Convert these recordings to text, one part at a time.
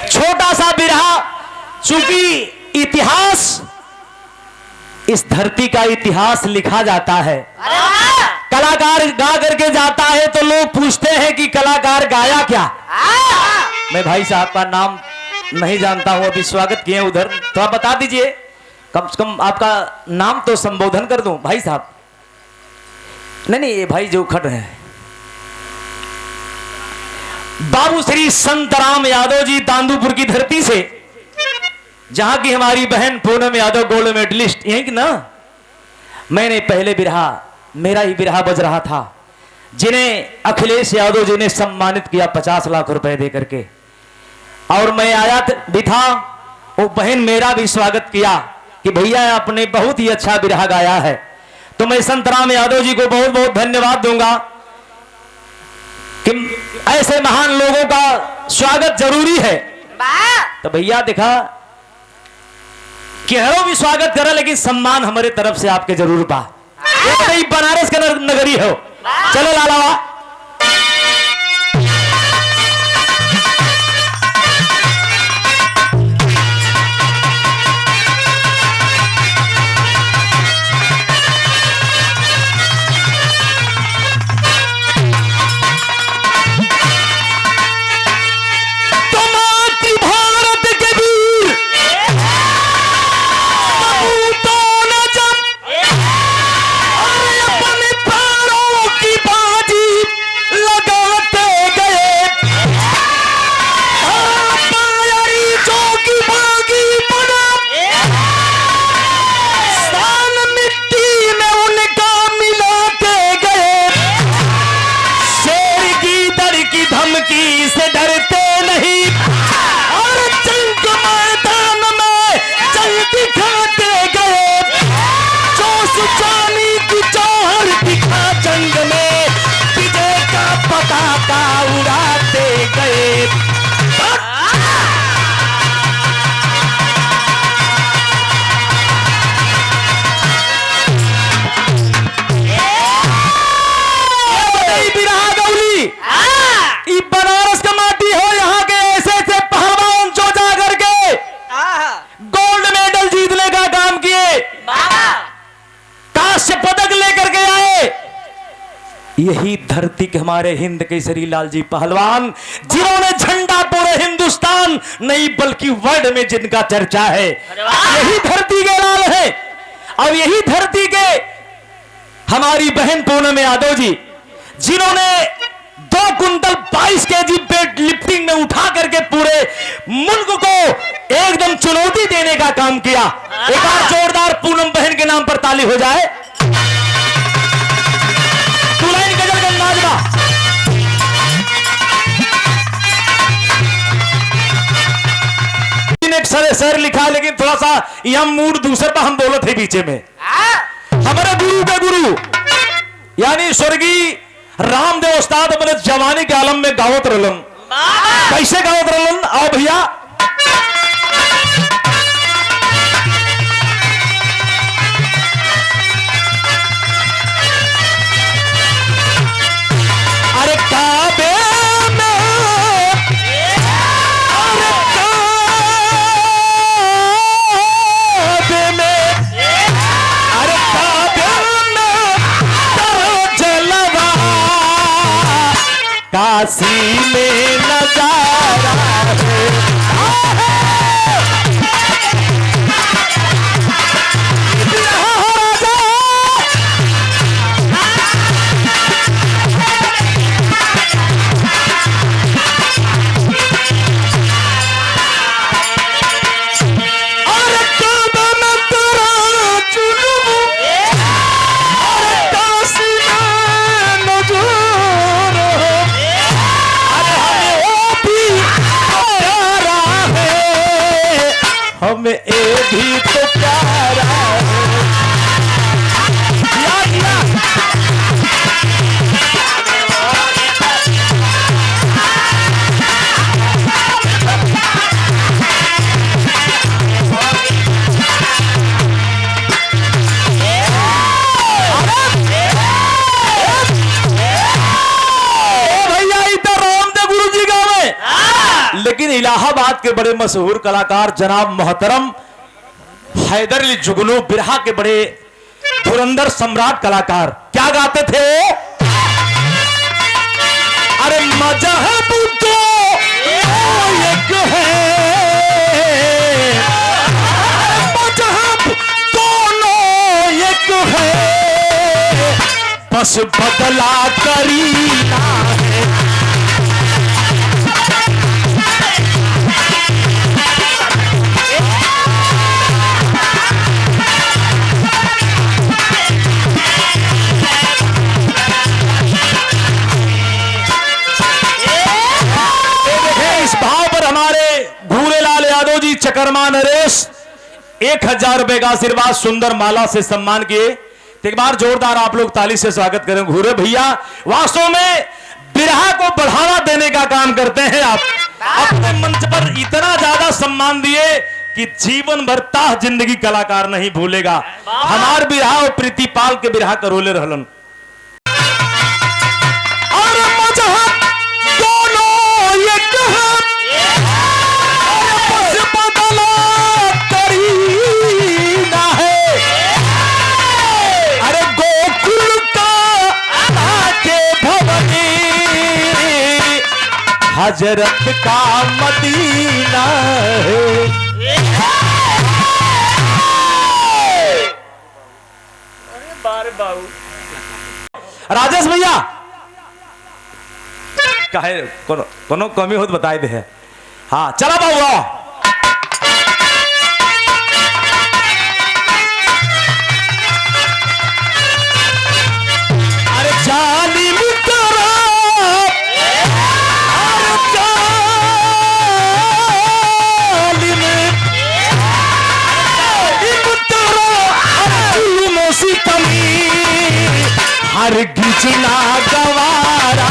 छोटा सा बिरहा, चूंकि इतिहास, इस धरती का इतिहास लिखा जाता है। कलाकार गा करके जाता है तो लोग पूछते हैं कि कलाकार गाया क्या। मैं भाई साहब का नाम नहीं जानता हूं, अभी स्वागत किए उधर, तो आप बता दीजिए, कम से कम आपका नाम तो संबोधन कर दूं भाई साहब। नहीं, ये भाई जो खड़ रहे हैं, बाबू श्री संतराम यादव जी, दांदूपुर की धरती से, जहां की हमारी बहन पूनम यादव गोल्ड मेडलिस्ट, यही कि ना। मैंने पहले बिरहा, मेरा ही बिरहा बज रहा था, जिन्हें अखिलेश यादव जी ने सम्मानित किया 50 लाख रुपए दे करके, और मैं आया भी था, वो बहन मेरा भी स्वागत किया कि भैया आपने बहुत ही अच्छा बिरहा गाया है। तो मैं संतराम यादव जी को बहुत बहुत धन्यवाद दूंगा कि ऐसे महान लोगों का स्वागत जरूरी है। तो भैया देखा केहरो भी स्वागत करा, लेकिन सम्मान हमारे तरफ से आपके जरूर पा। ये बनारस का नगरी हो। चलो लालावा, बनारस का माटी हो, यहाँ के ऐसे ऐसे पहलवान जो जा करके गोल्ड मेडल जीतने का काम किए, कांस्य पदक लेकर के आए, यही धरती के हमारे हिंद केसरी लाल जी पहलवान, जिन्होंने झंडा पूरे हिंदुस्तान नहीं बल्कि वर्ल्ड में जिनका चर्चा है, यही धरती के लाल है। और यही धरती के हमारी बहन पूनम यादव जी, जिन्होंने 2 कुंटल 22 केजी वेट लिफ्टिंग में उठा करके पूरे मुल्क को एकदम चुनौती देने का काम किया। एक बार जोरदार पूनम बहन के नाम पर ताली हो जाए। तुलाइन गजल का नाजमा, एक सर लिखा, लेकिन थोड़ा सा यह मूड दूसरे पर हम बोले थे बीचे में। हमारे गुरु के गुरु यानी स्वर्गीय रामदेव उस्ताद अपने जवानी के आलम में गावत रलन। कैसे गावत रलन? आओ भैया। अरे काबे में, अरे काबे में, अरे काबे में जलवा, काशी में नजारा है। इलाहाबाद के बड़े मशहूर कलाकार जनाब मोहतरम हैदर अली जुगनू बिरहा के बड़े धुरंधर सम्राट कलाकार क्या गाते थे वो? अरे मजहब तो एक है, मजहब दोनों एक है, बस बदला करीना है। चकरमा नरेश 1000 रुपए का आशीर्वाद सुंदर माला से सम्मान किए। एक बार जोरदार आप लोग ताली से स्वागत करें घूरे भैया। वास्तव में बिरहा को बढ़ावा देने का काम करते हैं आप। अपने मंच पर इतना ज्यादा सम्मान दिए कि जीवन भर ताह जिंदगी कलाकार नहीं भूलेगा। हमार बिरहा और प्रीतिपाल के बिरहा करोले रहलन। और मजहब दोनों एक है, हजरत का मदीना है। राजेश भैया काहे कोनो कमी हो तो बताए दे है। हाँ चला बाबू हर गिजना गवारा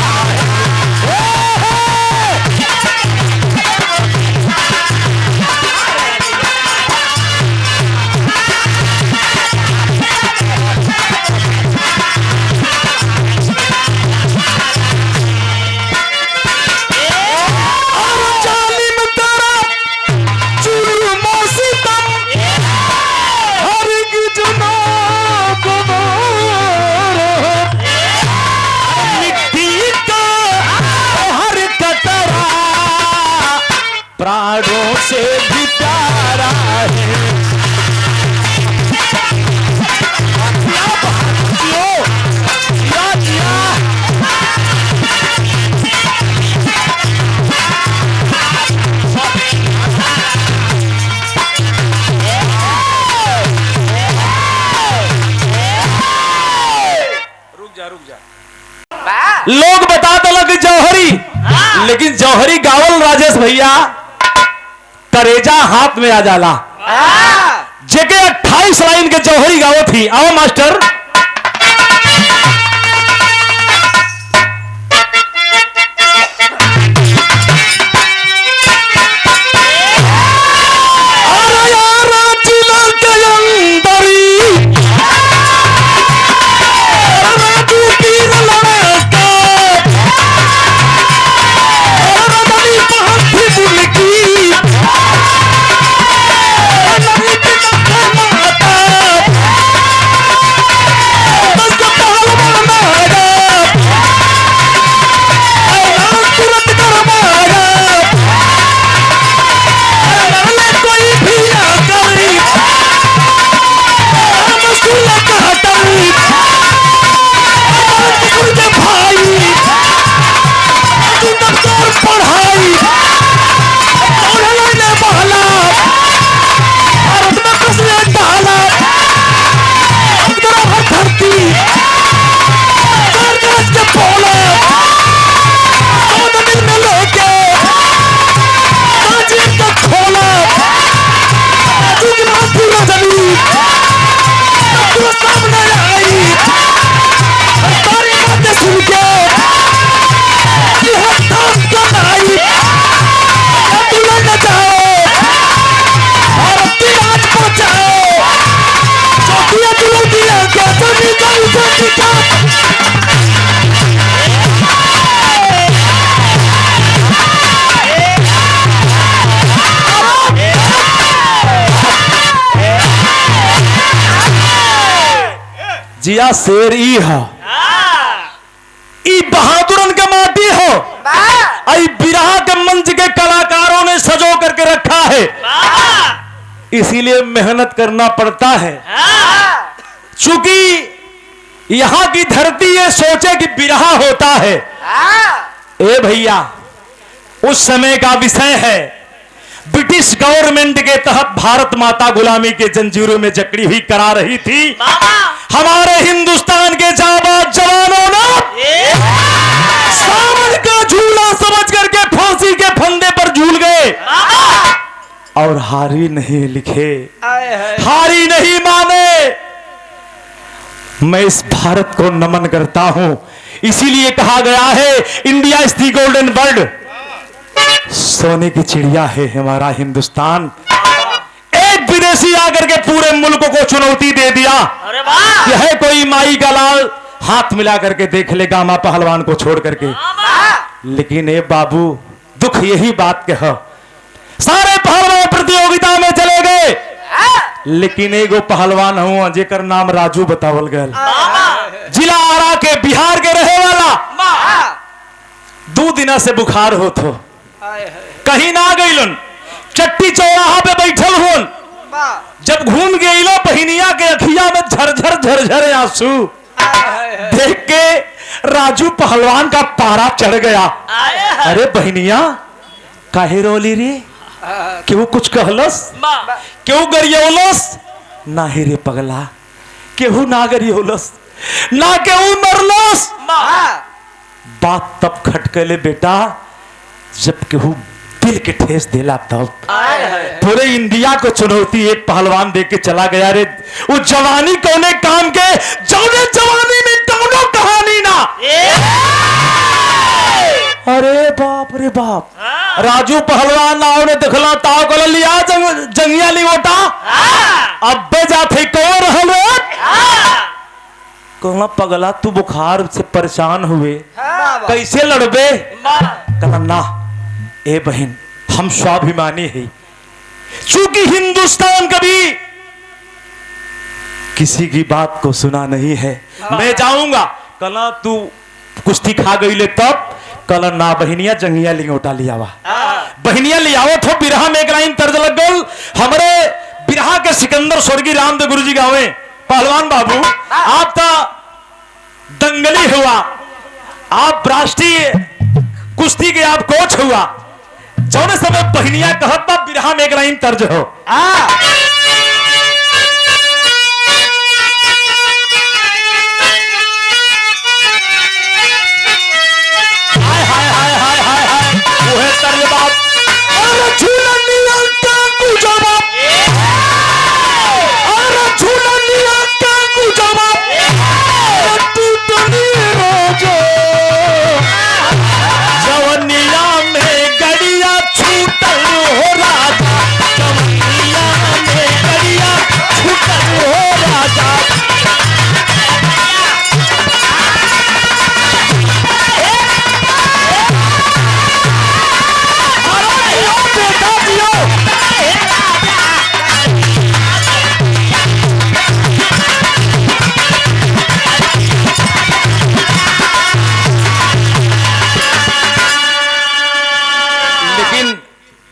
प्राणों से भी प्यारा है। रुक जा लोग बताते लगे जौहरी, लेकिन जौहरी गावल राजेश भैया करेजा हाथ में आ जाला। जेके 28 लाइन के जौहरी गावो थी। आओ मास्टर। जिया शेर ई हो, ई बहादुरन के माटी हो, आई बिरहा के मंच के कलाकारों ने सजो करके रखा है, इसीलिए मेहनत करना पड़ता है। चूंकि यहां की धरती ये सोचे कि बिरहा होता है। ए भैया, उस समय का विषय है ब्रिटिश गवर्नमेंट के तहत भारत माता गुलामी के जंजीरों में जकड़ी हुई करा रही थी। हमारे हिंदुस्तान के जाबाज जवानों ने सावन का झूला समझ करके फांसी के फंदे पर झूल गए और हारी नहीं लिखे, हारी नहीं माने। मैं इस भारत को नमन करता हूं। इसीलिए कहा गया है India is the golden bird, सोने की चिड़िया है हमारा हिंदुस्तान। एक विदेशी आकर के पूरे मुल्क को चुनौती दे दिया, यह है कोई माई का लाल, हाथ मिला करके देख लेगा मां पहलवान को छोड़ करके। लेकिन ए बाबू, दुख यही बात के है, सारे पहलवान प्रतियोगिता में चले गए, लेकिन एगो पहलवान हूं जेकर नाम राजू बतावल गल, जिला आरा के, बिहार के रहे वाला। 2 दिन से बुखार होत हो, कहीं ना गईलन, चट्टी चौराहा पे बैठल हुन। जब घूम गईलो बहिनिया के अखिया में झरझर झरझर आंसू देख के राजू पहलवान का पारा चढ़ गया। अरे बहिनिया काहे रोली रे, क्यों कुछ कहलस, क्यों गरियोलस? ना ही रे पगला, केहू ना गरियोलस, ना केहू मरलस। बात तब खटकले बेटा जब केहू दिल के ठेस देला, तब पूरे इंडिया को चुनौती एक पहलवान दे के चला गया। रे वो जवानी कोने काम के, जौने जवानी में दोनों कहानी ना। अरे बाप रे बाप, राजू पहलवान नाव ने दिखला ताव को लिया जंगिया ली ओटा, अब्बे जाते कौन रहल कहला पगला तू बुखार से परेशान हुए, कैसे लड़बे? कहला ना ए बहन, हम स्वाभिमानी है, चूंकि हिंदुस्तान कभी किसी की बात को सुना नहीं है, मैं जाऊंगा। कहला तू कुश्ती खा गई ले तब? कहला ना बहनिया जंगिया लियोटा लियावा, बहनिया लियावो थो। बिरहा में एक लाइन तर्ज लग गल, हमारे बिरहा के सिकंदर स्वर्गीय रामदेव गुरु जी गावे, पहलवान बाबू आप तो दंगली हुआ, आप राष्ट्रीय कुश्ती के आप कोच हुआ, जौने समय बहनिया कहता बिरहा में एक लाइन तर्ज हो।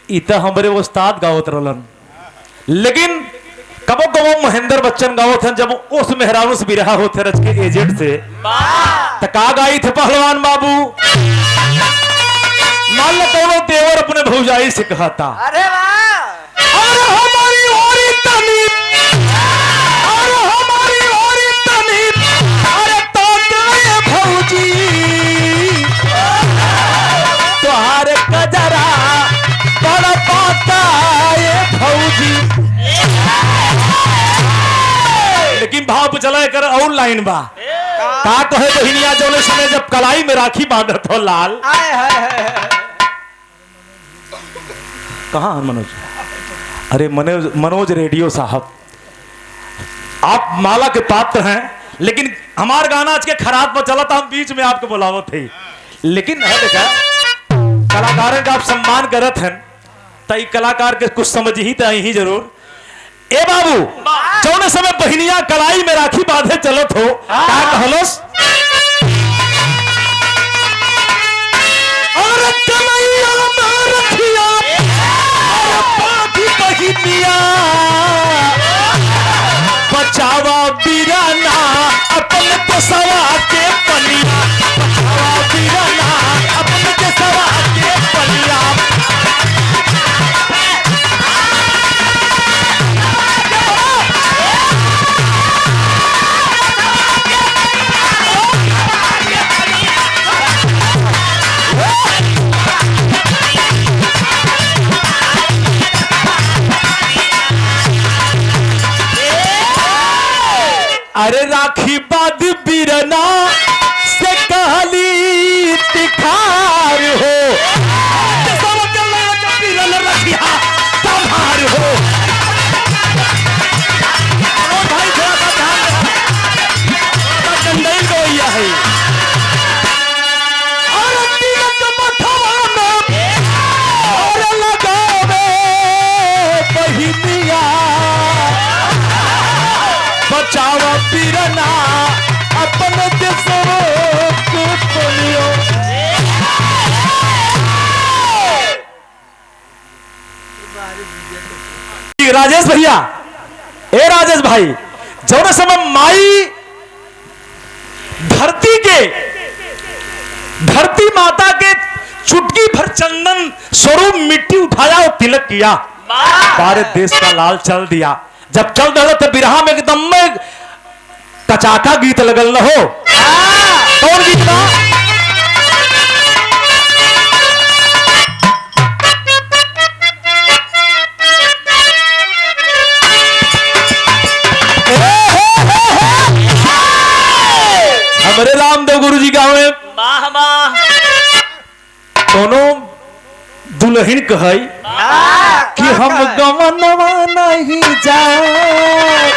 इतना हमारे उस्ताद गावत रहलन, लेकिन कबो कबो महेंद्र बच्चन गावत हैं जब उस मेहरानू से बिरहा होते रच के एजेंट से तका गाई थे पहलवान बाबू। मान लो कोनो देवर अपने भौजाई से कहता, अरे हमारी होरी तमीम, अरे हमारी होरी तमीम, अरे तो गए भौजी तुम्हारे कजरा बड़ा पाता ये भौजी। लेकिन भाव चला कर और लाइन बा का कहे बहिनिया जोने समय जब कलाई में राखी बांधत हो लाल। कहाँ मनोज? अरे मनोज रेडियो साहब, आप माला के पात्र हैं, लेकिन हमारा गाना आज के खराब पर चला था, हम बीच में आपको बुलावो थे, लेकिन है देखा कलाकार का आप सम्मान करत हैं, तई कलाकार के कुछ समझ ही तो ही जरूर। ए बाबू जौने समय बहिनिया कलाई में राखी बांधे चलत हो का कहलोस और कलैया में रखिया और बाधी बहिनिया बचावा बीराना अपन देशवा के पनिया बचावा बीराना अपन देशवा के पनिया अरे राखी बाद बीरना से कहली तिखार हो रखिया संभार हो भाई थोड़ा सा ध्यान गैया है और तिलक मथवा में और लगावे बहिनिया बचावा पीरना अपन देशों को पोलियो राजेश भैया ए राजेश भाई जौने समय माई धरती माता के चुटकी भर चंदन स्वरूप मिट्टी उठाया और तिलक किया भारत देश का लाल चल दिया जब चल रहा तो बिरहा में एकदम में कचाका गीत लगल न हो कौन गीत था हमारे रामदेव गुरु जी गाँव में दोनों दुल्हन कहई कि हम गवनवा नहीं जाए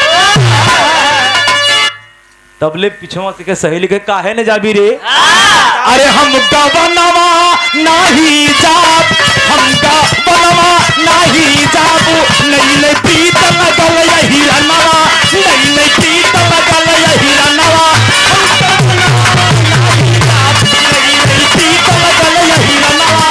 तबले पिछवा के सहेली के काहे न जाबी रे अरे हम गवनवा नहीं जाब हम गवनवा नहीं जाब नहीं पीत लगल यही रनवा नहीं पीत लगल यही रनवा नहीं पीत लगल यही रनवा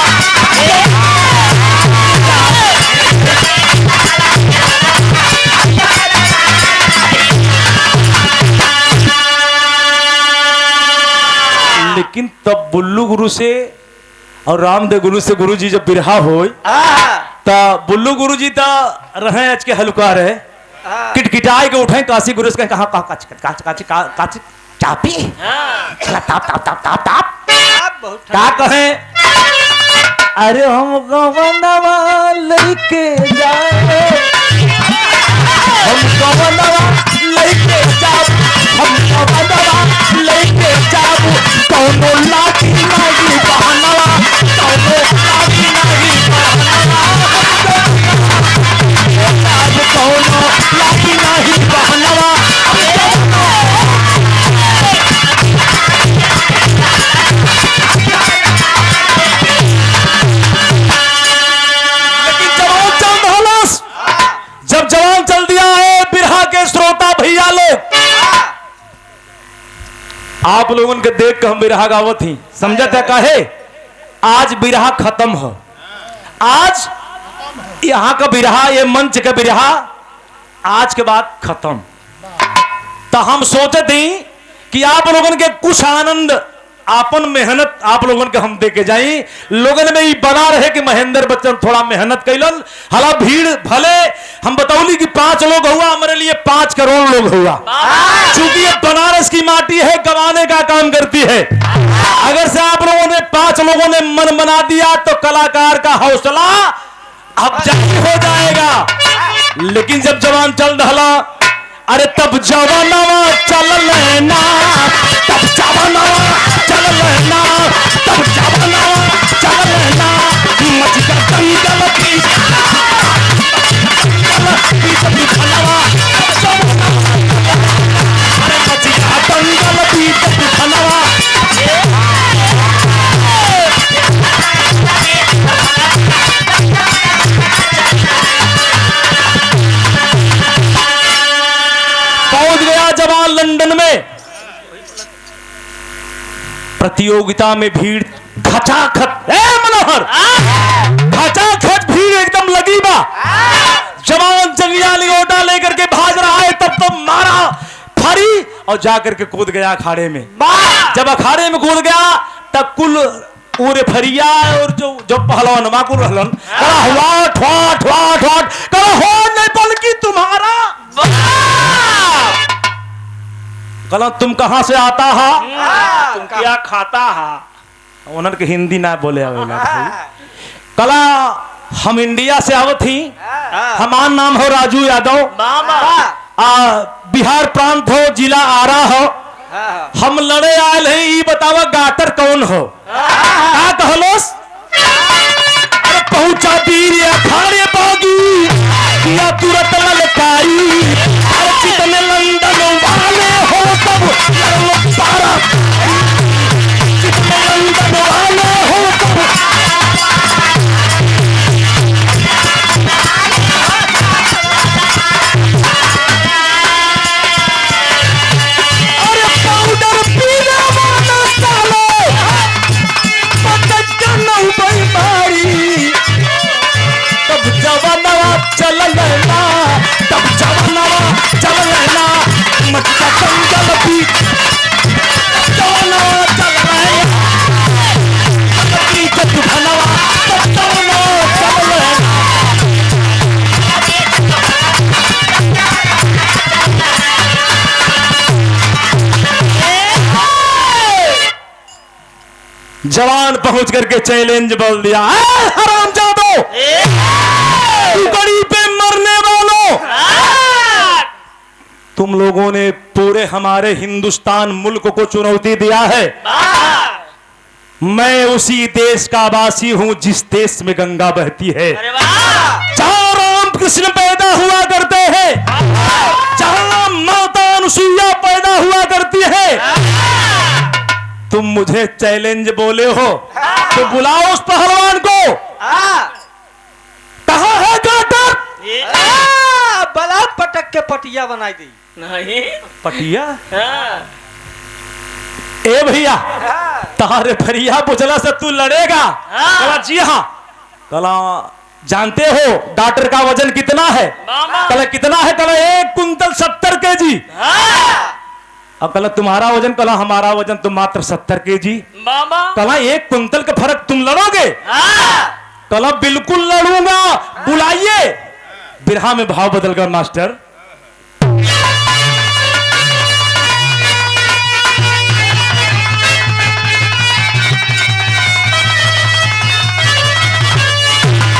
लेकिन तब बुल्लू गुरु से और रामदेव गुरु से गुरु जी जब बिरहा हो तब बुल्लू गुरु जी तो रहे आज के हलुका रहे किटकिटाए के उठे काशी गुरु से कहा चापी ताप ताप ताप ताप ताप क्या कहे अरे हम गवनवा लेके जाए हम गवनवा लेके जाब हम गवनवा लेके जाब कौनो लाठी नहीं बहनवा कौनो लाठी नहीं बहनवा कौनो लाठी नहीं बहनवा जब जवान चल दिया है बिरहा के श्रोता भैया लोग आप लोगों के देख कर हम बिरहा गावत ही समझत है काहे आज बिरहा खत्म हो आज यहाँ का बिरहा ये मंच का बिरहा आज के बाद खत्म तो हम सोचते ही कि आप लोगों के कुछ आनंद आपन मेहनत आप लोगों के हम दे के जाई लोगन में ही बना रहे कि महेंद्र बच्चन थोड़ा मेहनत कैलन हला भीड़ भले हम बतौली कि 5 लोग हुआ हमारे लिए 5 करोड़ लोग हुआ चूंकि ये बनारस की माटी है गवाने का काम करती है अगर से आप लोगों ने 5 लोगों ने मन बना दिया तो कलाकार का हौसला अब जारी हो जाएगा लेकिन जब जवान चल रहा अरे तब जवानवा चल लेना तब जवानवा चल लेना तब जवानवा चल लेना मच का दंगल की फलवा अरे मच का दंगल की फलवा प्रतियोगिता में भीड़ खचाखच, मनोहर खचाखच भीड़ एकदम लगी बा। जवान जंगिया लियोटा लेकर के भाग रहा है, तब तो मारा फरी और जाकर के कूद गया अखाड़े में। जब अखाड़े में कूद गया तब कुल पूरे फरिया और जो पहलवान वाकुल रहलन कहा हुआ ठवा ठवा ठवा कहा हो नहीं बल्कि तुम्हारा कला तुम कहां से आता है, तुम क्या खाता है। उन्होंने के हिंदी ना बोले कला हम इंडिया से आवत ही, हमारा नाम हो राजू यादव, बिहार प्रांत हो, जिला आरा हो, हम लड़े आयल हैं। ये बतावा गाटर कौन हो, क्या कहलोस? अरे पहुंचा वीर अखाड़े बागी किया तुरंत ललकारी, अरे जितने लंदन वाले हो सब लड़ो पारा, जितने लंदन वाले हो सब। जवान पहुंच करके चैलेंज बोल दिया, हरामजादो गड़ी पे मरने वालों, तुम लोगों ने पूरे हमारे हिंदुस्तान मुल्क को चुनौती दिया है। मैं उसी देश का वासी हूं जिस देश में गंगा बहती है, जहां राम कृष्ण पैदा हुआ करते हैं, जहां माता अनुसुईया पैदा हुआ करती है। तुम मुझे चैलेंज बोले हो तो बुलाओ उस पहलवान को। कहाँ है गाटर? बला पटक के पटिया बनाई दी। नहीं पटिया? ए भैया तारे भरिया बुझला से तू लड़ेगा? कला जी हाँ। कला जानते हो गाटर का वजन कितना है? कला कितना है? कला 1 कुंतल 70 केजी। अब कला तुम्हारा वजन, कला हमारा वजन तो मात्र 70 केजी। कला 1 कुंतल का फर्क, तुम लड़ोगे? कला बिल्कुल लड़ूंगा। बुलाइए। बिरहा में भाव बदल गया मास्टर।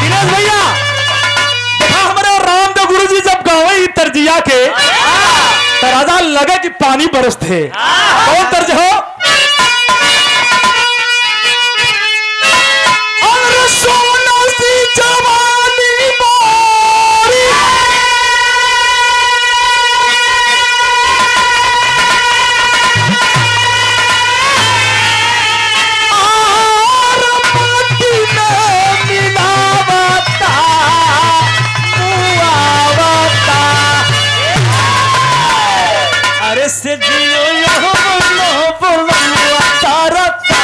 दिनेश भैया देखा हमारे रामदेव गुरु जी जब गावे तर्जिया के राजा लगे कि पानी बरसते। कौन तर्ज हो? और सोना सी जवानी मोरी, और मट्टी में मिलावता मुआवता, अरे से जियो यहाँ बोलो बोलो तारता।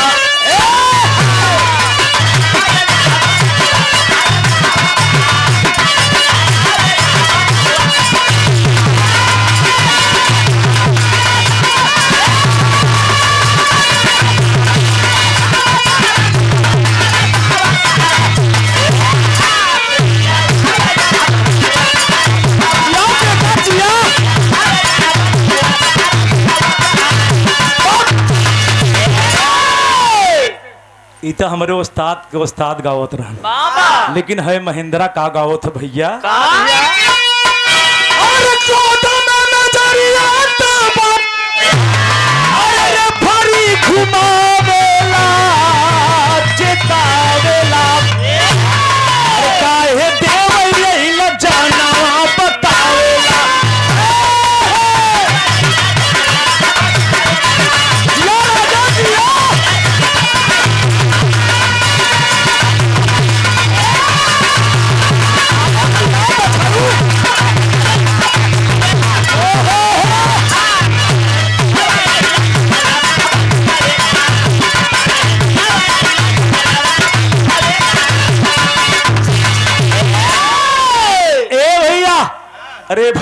इतना हमारे उस्ताद गावत रहा, लेकिन है महिंद्रा का गावत भैया। और 14 में नजरिया अरे फरी घुमावेला चितावेला, काहे देवैया जाना बतावेला।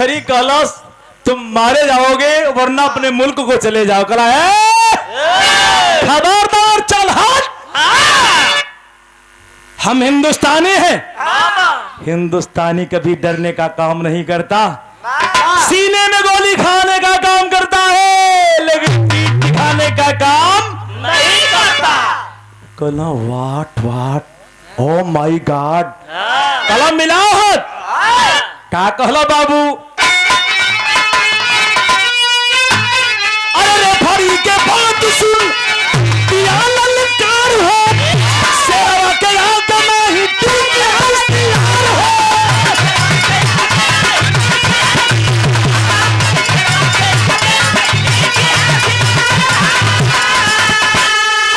खरी कहलस तुम मारे जाओगे वरना अपने मुल्क को चले जाओ। कला खबरदार चल हट, हम हिंदुस्तानी हैं। हिंदुस्तानी कभी डरने का काम नहीं करता, सीने में गोली खाने का काम करता है लेकिन पीठ दिखाने का काम नहीं करता। कला वाट ओ माय गॉड, कला मिलाओ हाथ। का कहला बाबू? अरे रेफरी के बात सुन, दिया ललकार हो, सेवा के आग में ही तुम होशियार हो।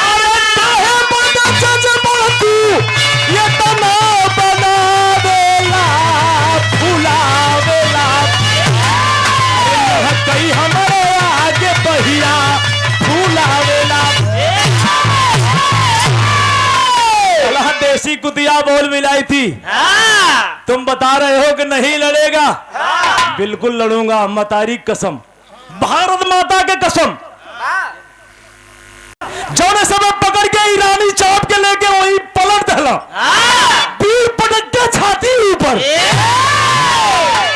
अरे काहे बड़ा जज्बातू, ये तना बनावेला फुलावेला। अरे कई हमारे आगे बहिया फुलावेला। अल्लाह देसी कुतिया बोल मिलाई थी। तुम बता रहे हो कि नहीं लड़ेगा? बिल्कुल लड़ूंगा, मतारी कसम, भारत माता के कसम। जौने समय पकड़ के ईरानी चाप के लेके वही पलट दहला, पीर पटक के छाती ऊपर।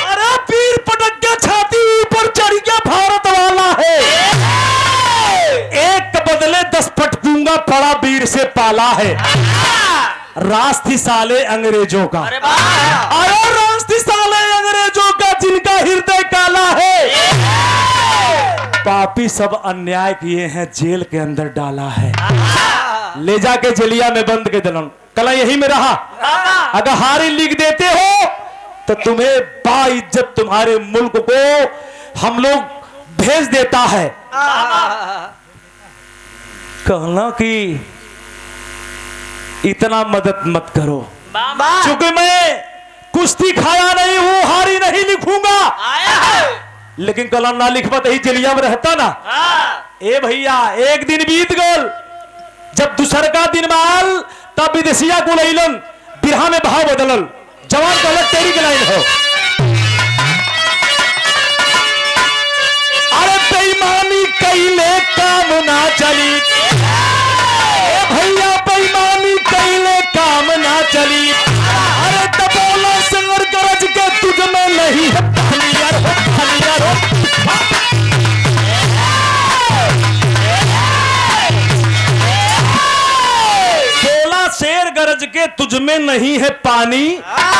अरे पीर पटक के छाती ऊपर चढ़ गया भारत वाला है। एक के बदले 10 फट दूंगा, पड़ा वीर से पाला है। रास्ती साले अंग्रेजों का, अरे रास्ती साले अंग्रेजों का जिनका हृदय काला है। पापी सब अन्याय किए हैं, जेल के अंदर डाला है, ले जाके जेलिया में बंद के दलन। कला यही में रहा, अगर हारी लिख देते हो तो तुम्हें बाइज्जत तुम्हारे मुल्क को हम लोग भेज देता है। कहना कि इतना मदद मत करो, क्योंकि मैं कुश्ती खाया नहीं हूं, हारी नहीं लिखूंगा। लेकिन कलम ना लिखवत ही जलिया में रहता ना। ए भैया एक दिन बीत गल, जब दूसर का दिन माल तब विदेशिया को लैलन, बिरहा में भाव बदलल। जवान कहल तेरी के लाइन हो। अरे बेईमानी कैले काम ना चली, ए भैया बेईमानी कैले काम ना चली। अरे दबोला संगर गरज के तुझ में नहीं है पानियर हो, पानियर हो। बोला शेर गरज के तुझ में नहीं है पानी,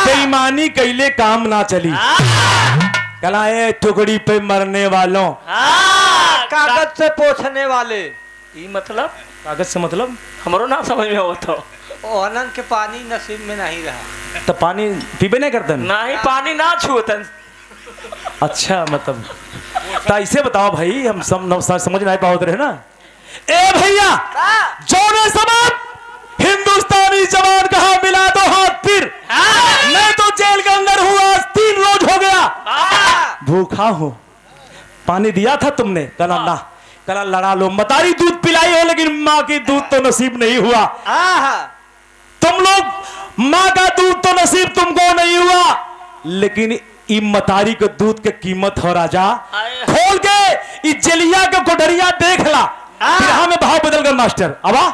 बेईमानी कैले काम ना चली। कला ए टुकड़ी पे मरने वालों, कागज से पोछने वाले। ई मतलब कागज से मतलब हमरो ना समझ में आवत हो। ओहनन के पानी नसीब में नहीं रहा। तो पानी पीबे नहीं करते न? नहीं पानी ना छूतन। अच्छा मतलब तो ऐसे बताओ भाई, हम समझ नहीं पाते रहे ना। ए भैया जौने सबब हिंदुस्तानी जवान कहा मिला दो हाथ फिर। मैं तो जेल के अंदर हूँ, आज 3 रोज हो गया, भूखा हूँ। पानी दिया था तुमने? कला ना, कला लड़ा लो। मतारी दूध पिलाई हो लेकिन माँ की दूध तो नसीब नहीं हुआ। तुम लोग माँ का दूध तो नसीब तुमको नहीं हुआ, लेकिन मतारी के दूध के कीमत हो राजा। खोल के इस जलिया के कोठरिया देख ला, बिरहा में भाव बदल कर मास्टर। अबा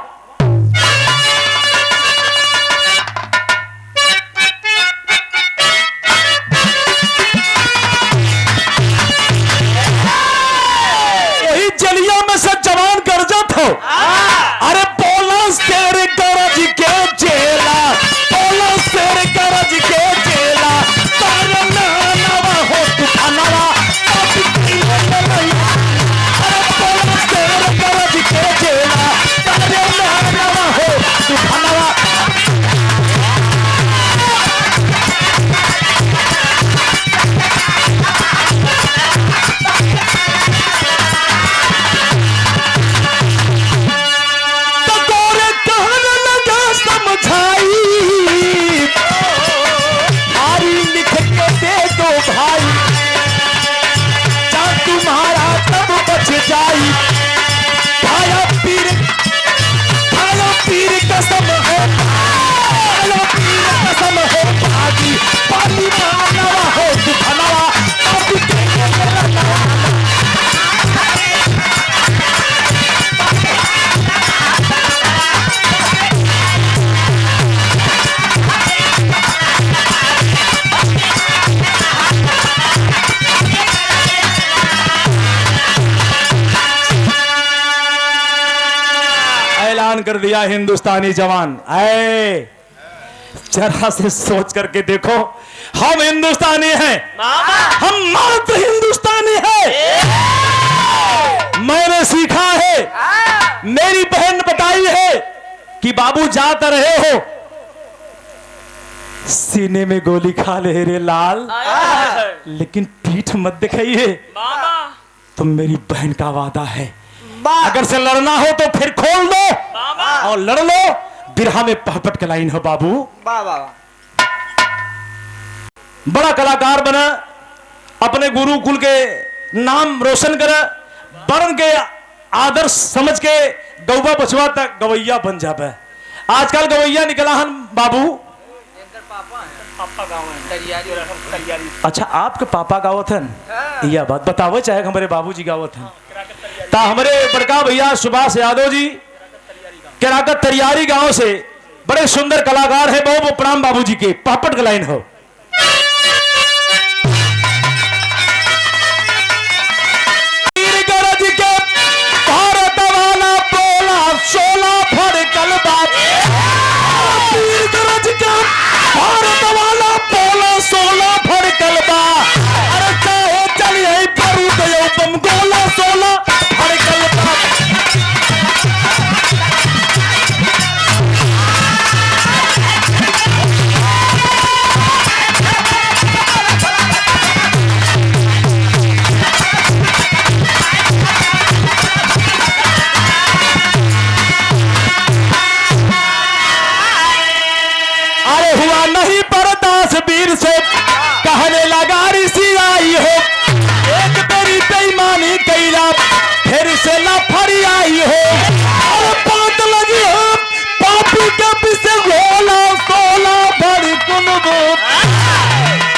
वही जलिया में से जवान गरजत हो। अरे बोला तेरे गरज के जेला, बोला तेरे गरज के जेला, तारे नावा हो तूफानवा। अरे बोला तेरे गरज के जेला, तारे ऐलान कर दिया हिंदुस्तानी जवान। ऐ जरा से सोच करके देखो, हम हिंदुस्तानी हैं, हम मात्र हिंदुस्तानी हैं। मैंने सीखा है, मेरी बहन बताई है कि बाबू जाते रहे हो, सीने में गोली खा ले रे लाल, लेकिन पीठ मत दिखाइए। तुम मेरी बहन का वादा है, अगर से लड़ना हो तो फिर खोल दो और लड़ लो। बिरहा में पहपट के लाइन हो बाबू। बड़ा कलाकार बना, अपने गुरुकुल के नाम रोशन कर, वर्ण के आदर्श समझ के गौवा बचवा तक गवैया बन जावे। आजकल गवैया निकला हन बाबू। अच्छा, आपके पापा गावत हन? यह बात बतावो, चाहे हमारे बाबूजी गावत हन। ता हमारे बड़का भैया सुभाष यादव जी केराकत तरियारी गांव से बड़े सुंदर कलाकार है। बहुत प्रणाम बाबूजी के। पापट का लाइन हो। गरज के भारत वाला बोला 16 फड़कल बाप, गरज के भारत वाला बोला 16 फड़कल बा। अरे चाहे चलिए परू गयो बम गोला 16 फड़कल बा। वीर से कहने लगा ऋषि आई हो, एक तेरी बेईमानी कैला फिर से ना फरी आई हो। और बात लगी हो पापी के पीछे गोला 16 भरी कुनबो।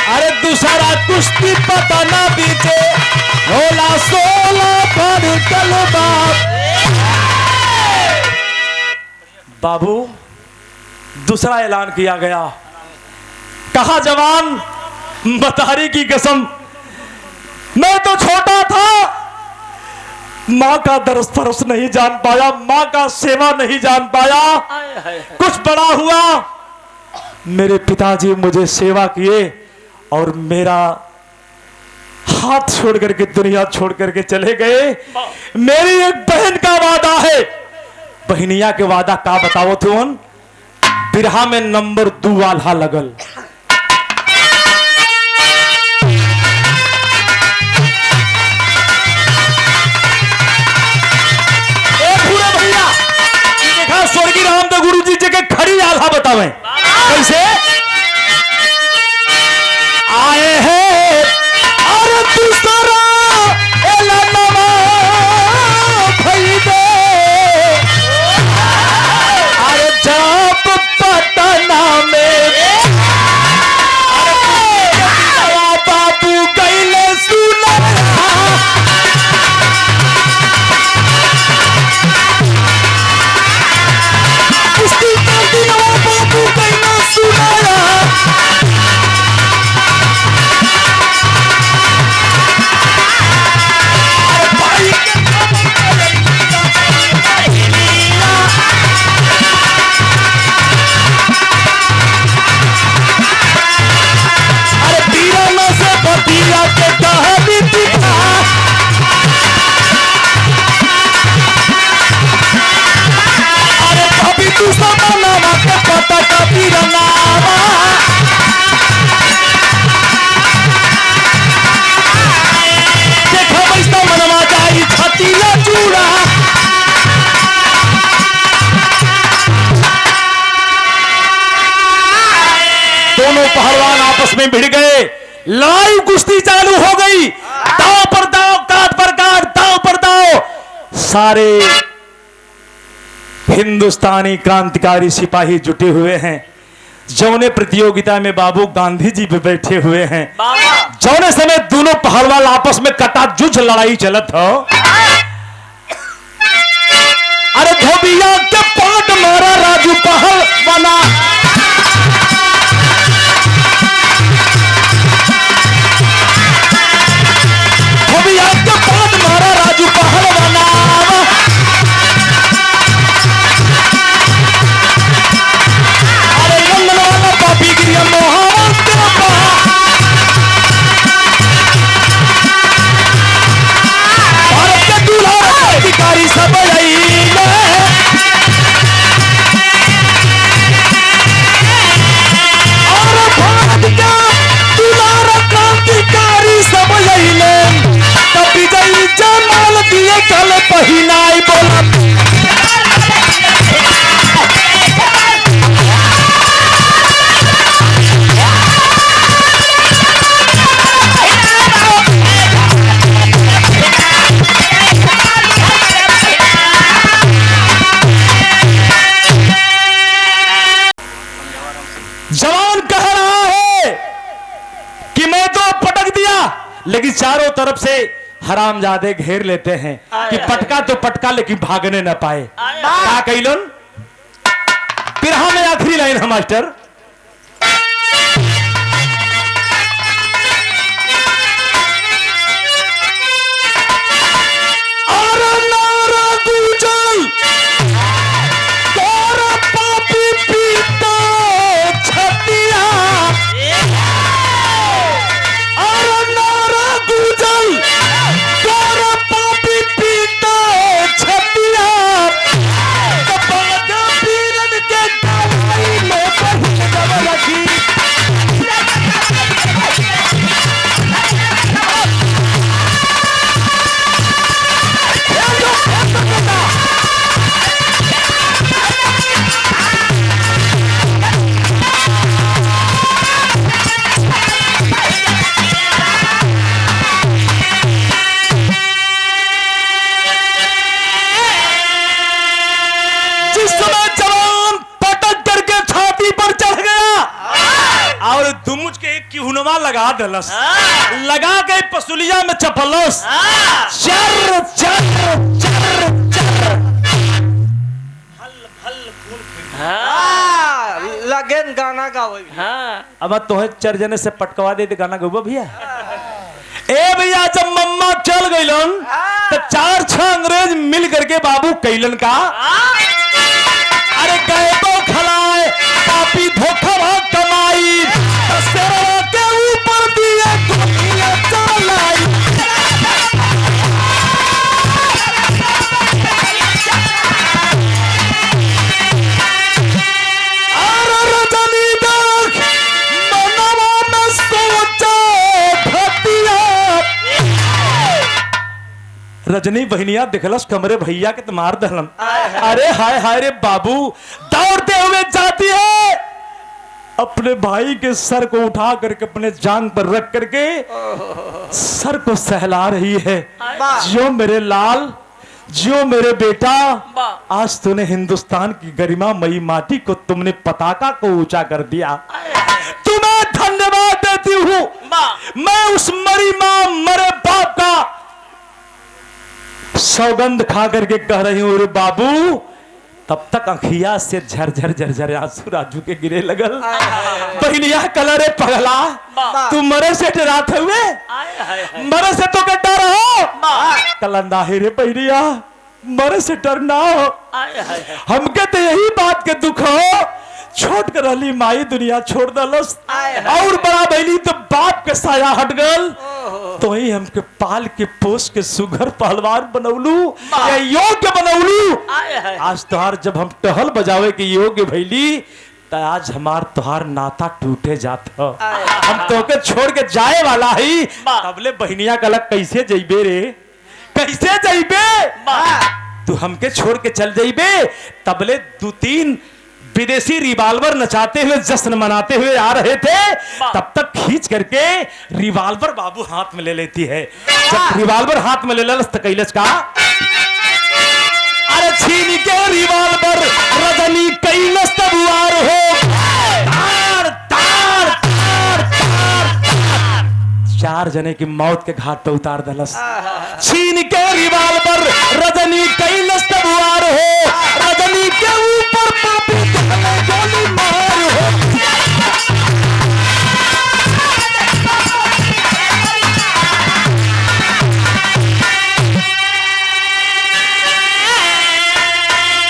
अरे दूसरा कुश्ती पता ना बीते गोला 16 भरी कलबा। बाबू, दूसरा ऐलान किया गया, कहा जवान मतारी की कसम, मैं तो छोटा था, माँ का दरस फरस नहीं जान पाया, माँ का सेवा नहीं जान पाया। कुछ बड़ा हुआ, मेरे पिताजी मुझे सेवा किए और मेरा हाथ छोड़ करके दुनिया छोड़ करके चले गए। मेरी एक बहन का वादा है, बहनिया के वादा का बताओ तुम। बिरहा में नंबर 2 वाला लगल। स्वर्गीय रामदेव गुरु जी के खड़ी आल्हा बतावे कैसे आए हैं। और दूसरा एलनवा भई दे, अरे जब पटना में बाबू गईले सुना। दोनों पहलवान आपस में भिड़ गए, लाइव कुश्ती चालू हो गई। दांव पर दांव, काट पर काट, दांव पर दांव। सारे हिंदुस्तानी क्रांतिकारी सिपाही जुटे हुए हैं। जौने प्रतियोगिता में बाबू गांधी जी भी बैठे हुए हैं। जौने समय दोनों पहलवान आपस में कटा जुझ लड़ाई चलत हो। अरे धोबिया के पाट मारा राजू पहलवाना, धोबिया के पाट मारा राजू पहलवाना। लेकिन चारों तरफ से हरामजादे घेर लेते हैं कि पटका तो पटका लेकिन भागने न पाए। क्या कैलन? बिरहा में आखिरी लाइन है मास्टर। दुमुज के एक किहुनवा लगा दलस, लगा के पसुलिया में चपलस, चर चर चर चर लगेन गाना गावे। अब तोहे चर जने से पटकवा दे गाना गौबा भैया। ए भैया जब मम्मा चल गईलन तो 4-6 अंग्रेज मिल करके बाबू कैलन का, अरे गए तो खलाए पापी धोखा कमाई, के ऊपर दिए गोलियां चलाई। और रजनी देख मनवा में सोचे भतिया, रजनी बहनिया दिखलस कमरे भैया के मार दहलन। अरे हाय हाय रे बाबू, दौड़ते हुए जाती है, अपने भाई के सर को उठा करके अपने जांग पर रख करके सर को सहला रही है। जो मेरे लाल, जो मेरे बेटा, आज तूने हिंदुस्तान की गरिमामयी माटी को तुमने पताका को ऊंचा कर दिया, तुम्हें धन्यवाद देती हूँ। मैं उस मरी मां मरे बाप का सौगंध खा करके कह रही हूँ रे बाबू। तब तक अखिया से झरझर झरझर आंसू राजू के गिरे लगल। बहनिया कलरे पगला, तू मरे से डराते हुए, मरे से तो डर हो कलंदा है रे बहनिया, मरे से डरना हो। हमके तो यही बात के दुख हो, छोट कर रही माई दुनिया छोड़ दलस, और बड़ा बहनी तो बाप के साया हट गल, तो ही हमके पाल के पोस के सुघर पहलवान बनौलू, या योग्य बनौलू। आज तोहार जब हम टहल बजावे के योग्य भैली, तो आज हमार तोहार नाता टूटे जाता। हम तोके छोड़ के जाए वाला ही, तबले बहनिया कलक कैसे जइबे रे, कैसे जइबे? तू हमके छोड़ के चल जइबे, तबले 2-3 विदेशी रिवाल्वर नचाते हुए जश्न मनाते हुए आ रहे थे, तब तक खींच करके रिवाल्वर बाबू हाथ में ले लेती है। जब रिवाल्वर हाथ में ले लस तो कैलस का, अरे छीन के रिवाल्वर रजनी कैलस तब वार हो, तार तार तार तार तार, 4 जने की मौत के घाट पे उतार दलस। छीन के रिवाल्वर रजनी कैलस तब वार हो, रजनी के ऊपर पापी गोली मार हो।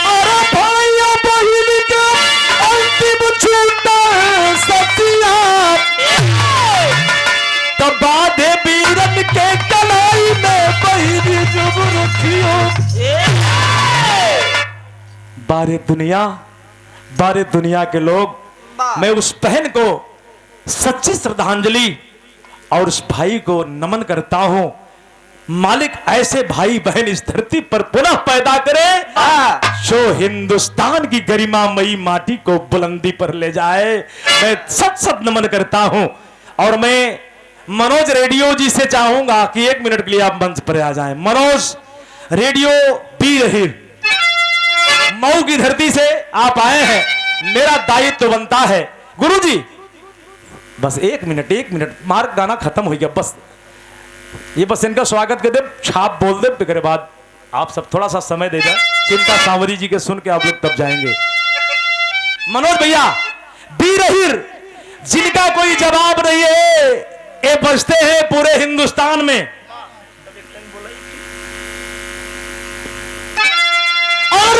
अरे भाइयों बहिन के अंतिम छूटा सतिया, तब बाधे वीरन के कलाई में बहिनी जुब रखियो। बारे दुनिया के लोग, मैं उस बहन को सच्ची श्रद्धांजलि और उस भाई को नमन करता हूं। मालिक ऐसे भाई बहन इस धरती पर पुनः पैदा करे, जो हिंदुस्तान की गरिमामयी माटी को बुलंदी पर ले जाए। मैं सत नमन करता हूं। और मैं मनोज रेडियो जी से चाहूंगा कि 1 मिनट के लिए आप मंच पर आ जाएं। मनोज रेडियो बी रही मऊ की धरती से आप आए हैं, मेरा दायित्व तो बनता है। गुरुजी बस 1 मिनट, 1 मिनट, मार्ग गाना खत्म हो गया, बस ये बस इनका स्वागत कर दे, छाप बोल दे, फिर बाद आप सब थोड़ा सा समय दे दें। चिंता सांवरी जी के सुन के आप लोग तब जाएंगे। मनोज भैया, बीरहीर जिनका कोई जवाब नहीं है, ये बजते हैं पूरे हिंदुस्तान में। और